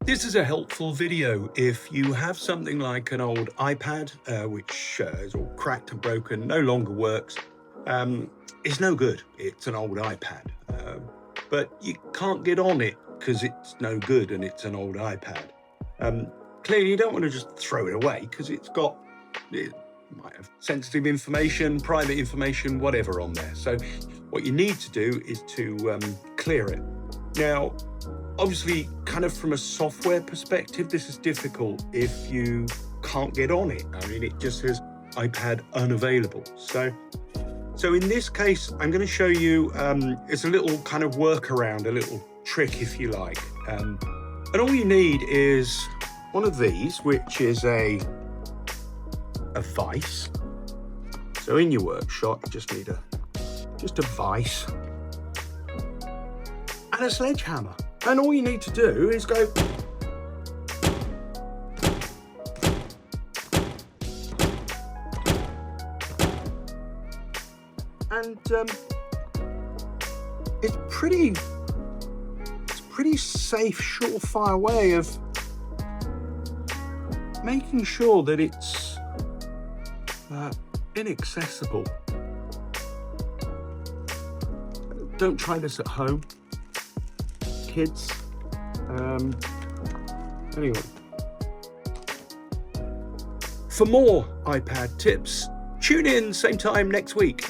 This is a helpful video if you have something like an old iPad, which is all cracked and broken, no longer works. It's no good. It's an old iPad, but you can't get on it because it's no good and it's an old iPad. Clearly, you don't want to just throw it away because it might have sensitive information, private information, whatever on there. So what you need to do is to clear it. Now, obviously, kind of from a software perspective, this is difficult if you can't get on it. I mean, it just says iPad unavailable. So in this case, I'm going to show you, it's a little kind of workaround, a little trick, if you like. And all you need is one of these, which is a vise. So in your workshop, you just need just a vise and a sledgehammer. And all you need to do is go and it's pretty safe, surefire way of making sure that it's inaccessible. Don't try this at home, kids. Anyway, for more iPad tips, tune in same time next week.